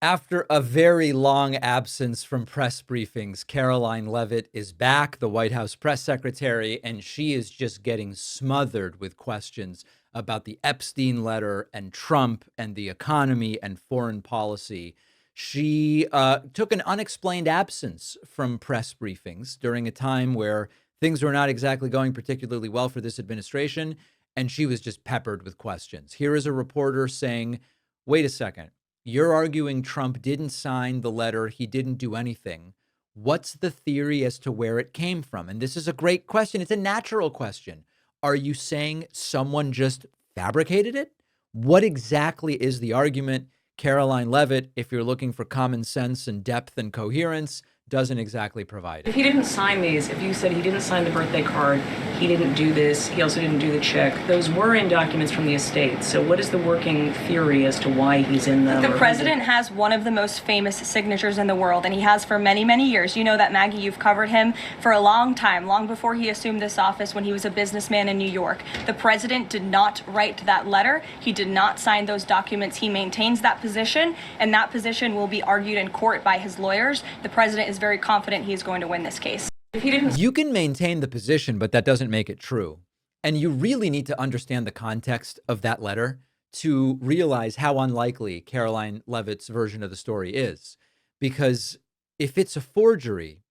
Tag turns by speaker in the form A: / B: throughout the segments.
A: After a very long absence from press briefings, Karoline Leavitt is back, the White House press secretary, and she is just getting smothered with questions about the Epstein letter and Trump and the economy and foreign policy. She took an unexplained absence from press briefings during a time where things were not exactly going particularly well for this administration, and she was just peppered with questions. Here is a reporter saying, wait a second. You're arguing Trump didn't sign the letter. He didn't do anything. What's the theory as to where it came from? And this is a great question. It's a natural question. Are you saying someone just fabricated it? What exactly is the argument? Karoline Leavitt, if you're looking for common sense and depth and coherence, doesn't exactly provide it.
B: If he didn't sign these, if you said he didn't sign the birthday card, he didn't do this, he also didn't do the check, those were in documents from the estate. So what is the working theory as to why he's in them?
C: The president has one of the most famous signatures in the world, and he has for many, many years. You know that, Maggie, you've covered him for a long time, long before he assumed this office when he was a businessman in New York. The president did not write that letter. He did not sign those documents. He maintains that position, and that position will be argued in court by his lawyers. The president is very confident he is going to win this case.
B: If he didn't,
A: you can maintain the position, but that doesn't make it true. And you really need to understand the context of that letter to realize how unlikely Karoline Leavitt's version of the story is. Because if it's a forgery,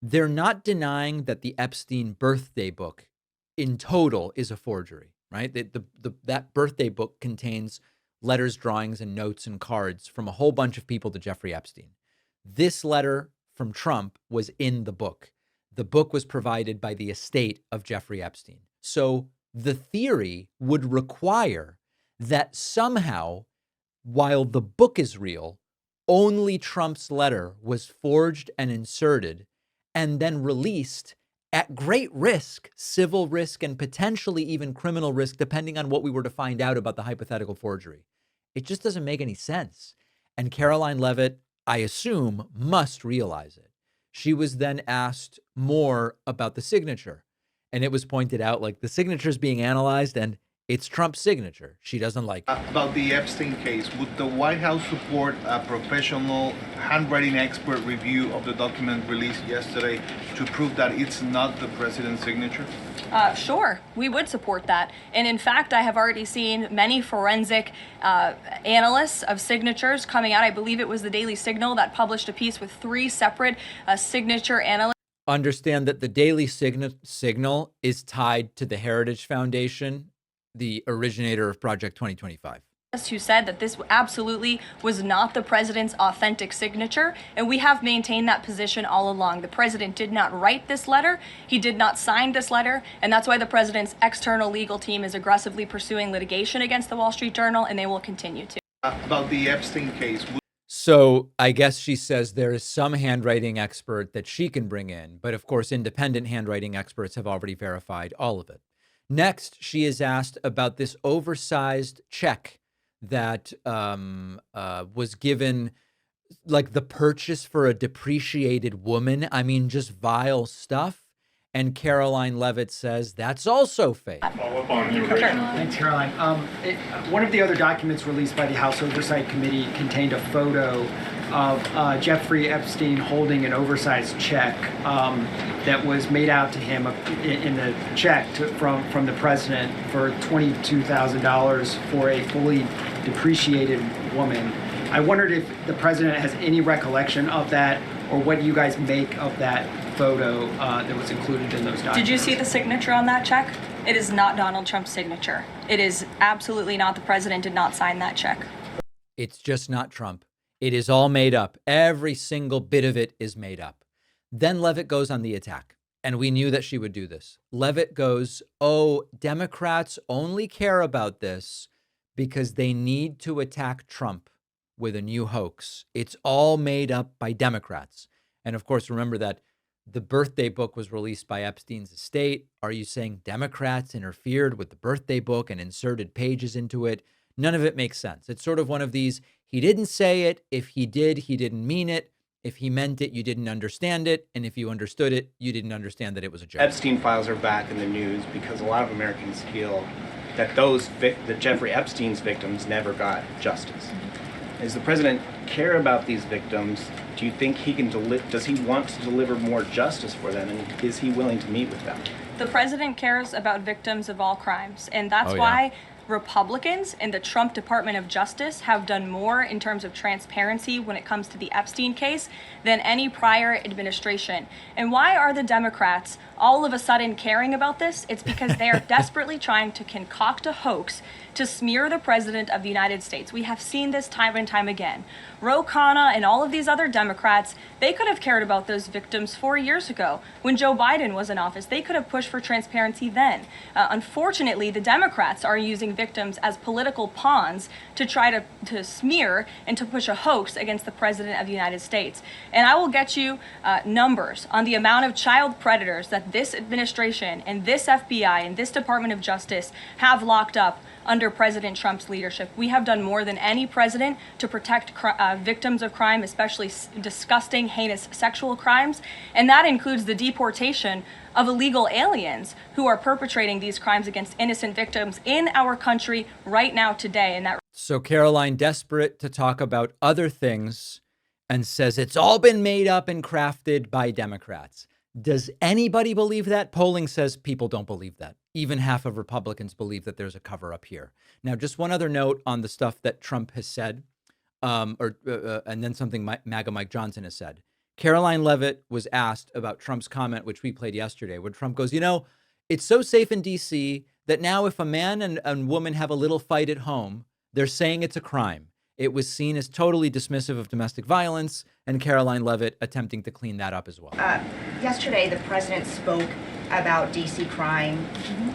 A: they're not denying that the Epstein birthday book in total is a forgery, right? That birthday book contains letters, drawings, and notes and cards from a whole bunch of people to Jeffrey Epstein. This letter from Trump was in the book. The book was provided by the estate of Jeffrey Epstein. So the theory would require that somehow, while the book is real, only Trump's letter was forged and inserted and then released at great risk, civil risk, and potentially even criminal risk, depending on what we were to find out about the hypothetical forgery. It just doesn't make any sense. And Karoline Leavitt, I assume, must realize it. She was then asked more about the signature. And it was pointed out, like, the signature is being analyzed and it's Trump's signature. She doesn't like it.
D: About the Epstein case, would the White House support a professional handwriting expert review of the document released yesterday to prove that it's not the president's signature?
C: Sure, we would support that. And in fact, I have already seen many forensic analysts of signatures coming out. I believe it was the Daily Signal that published a piece with 3 separate signature analysts.
A: Understand that the Daily Signal is tied to the Heritage Foundation, the originator of Project 2025.
C: Who said that this absolutely was not the president's authentic signature, and we have maintained that position all along. The president did not write this letter, he did not sign this letter, and that's why the president's external legal team is aggressively pursuing litigation against the Wall Street Journal, and they will continue to.
D: About the Epstein case.
A: So I guess she says there is some handwriting expert that she can bring in, but of course independent handwriting experts have already verified all of it. Next, she is asked about this oversized check that was given, like the purchase for a depreciated woman. I mean, just vile stuff. And Karoline Leavitt says that's also fake.
E: Follow up on immigration.
F: Thanks, Caroline. One of the other documents released by the House Oversight Committee contained a photo of Jeffrey Epstein holding an oversized check that was made out to him in the check from the president for $22,000 for a fully depreciated woman. I wondered if the president has any recollection of that, or what you guys make of that photo that was included in those documents.
C: Did you see the signature on that check? It is not Donald Trump's signature. It is absolutely not. The president did not sign that check.
A: It's just not Trump. It is all made up. Every single bit of it is made up. Then Leavitt goes on the attack, and we knew that she would do this. Leavitt goes, oh, Democrats only care about this because they need to attack Trump with a new hoax. It's all made up by Democrats. And of course, remember that the birthday book was released by Epstein's estate. Are you saying Democrats interfered with the birthday book and inserted pages into it? None of it makes sense. It's sort of one of these, he didn't say it. If he did, he didn't mean it. If he meant it, you didn't understand it. And if you understood it, you didn't understand that it was a joke.
G: Epstein files are back in the news because a lot of Americans feel that that Jeffrey Epstein's victims never got justice. Does the president care about these victims? Do you think he can does he want to deliver more justice for them, and is he willing to meet with them?
C: The president cares about victims of all crimes, and that's
A: Oh, yeah.
C: why Republicans in the Trump Department of Justice have done more in terms of transparency when it comes to the Epstein case than any prior administration. And why are the Democrats all of a sudden caring about this? It's because they are desperately trying to concoct a hoax to smear the president of the United States. We have seen this time and time again. Ro Khanna and all of these other Democrats, they could have cared about those victims 4 years ago when Joe Biden was in office. They could have pushed for transparency then. Unfortunately, the Democrats are using victims as political pawns to try to smear and to push a hoax against the president of the United States. And I will get you numbers on the amount of child predators that this administration and this FBI and this Department of Justice have locked up under President Trump's leadership. We have done more than any president to protect victims of crime, especially disgusting, heinous sexual crimes. And that includes the deportation of illegal aliens who are perpetrating these crimes against innocent victims in our country right now today. And that.
A: So Karoline, desperate to talk about other things, and says it's all been made up and crafted by Democrats. Does anybody believe that? Polling says people don't believe that. Even half of Republicans believe that there's a cover up here. Now, just one other note on the stuff that Trump has said, and then something MAGA Mike Johnson has said. Karoline Leavitt was asked about Trump's comment, which we played yesterday, where Trump goes, it's so safe in D.C. that now if a man and woman have a little fight at home, they're saying it's a crime. It was seen as totally dismissive of domestic violence, and Karoline Leavitt attempting to clean that up as well.
E: Yesterday, the president spoke about D.C. crime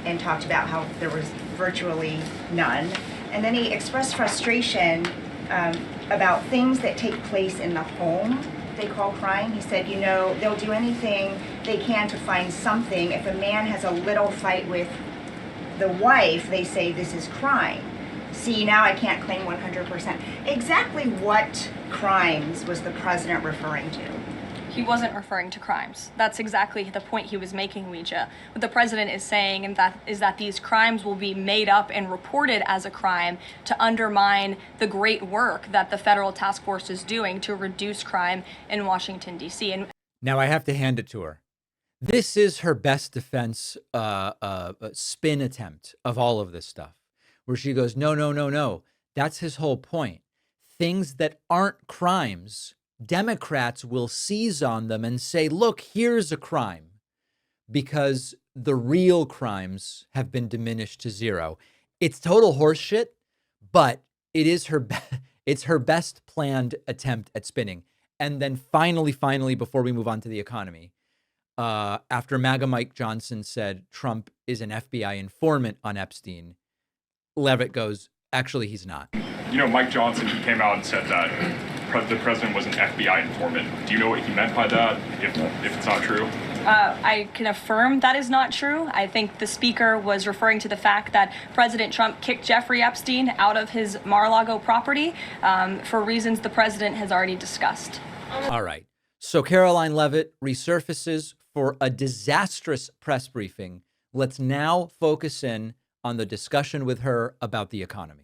E: and talked about how there was virtually none. And then he expressed frustration about things that take place in the home they call crime. He said, they'll do anything they can to find something. If a man has a little fight with the wife, they say this is crime. See, now I can't claim 100%. Exactly what crimes was the president referring to?
C: He wasn't referring to crimes. That's exactly the point he was making, Ouija. What the president is saying is that these crimes will be made up and reported as a crime to undermine the great work that the federal task force is doing to reduce crime in Washington, D.C. And
A: now I have to hand it to her. This is her best defense spin attempt of all of this stuff, where she goes, no. That's his whole point. Things that aren't crimes, Democrats will seize on them and say, look, here's a crime, because the real crimes have been diminished to zero. It's total horseshit, but it is it's her best planned attempt at spinning. And then finally, before we move on to the economy, after MAGA Mike Johnson said Trump is an FBI informant on Epstein, Leavitt goes, actually, he's not.
H: Mike Johnson, he came out and said that the president was an FBI informant. Do you know what he meant by that, if it's not true?
C: I can affirm that is not true. I think the speaker was referring to the fact that President Trump kicked Jeffrey Epstein out of his Mar-a-Lago property for reasons the president has already discussed.
A: All right. So Karoline Leavitt resurfaces for a disastrous press briefing. Let's now focus in on the discussion with her about the economy.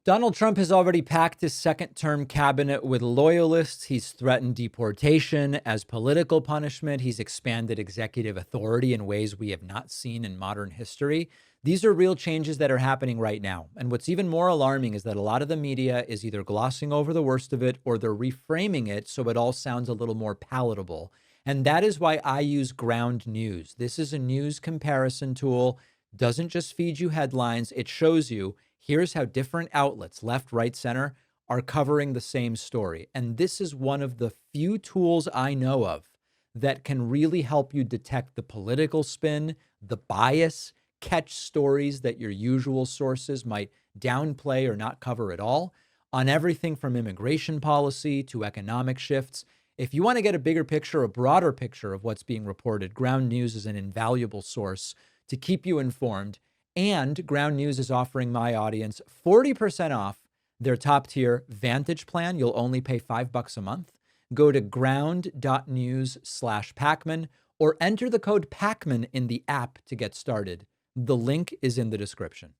A: Donald Trump has already packed his second-term cabinet with loyalists. He's threatened deportation as political punishment. He's expanded executive authority in ways we have not seen in modern history. These are real changes that are happening right now. And what's even more alarming is that a lot of the media is either glossing over the worst of it or they're reframing it so it all sounds a little more palatable. And that is why I use Ground News. This is a news comparison tool. Doesn't just feed you headlines. It shows you here's how different outlets, left, right, center, are covering the same story. And this is one of the few tools I know of that can really help you detect the political spin, the bias, catch stories that your usual sources might downplay or not cover at all, on everything from immigration policy to economic shifts. If you want to get a bigger picture, a broader picture of what's being reported, Ground News is an invaluable source to keep you informed. And Ground News is offering my audience 40% off their top tier Vantage plan. You'll only pay $5 a month. Go to ground.news/Pakman or enter the code Pakman in the app to get started. The link is in the description.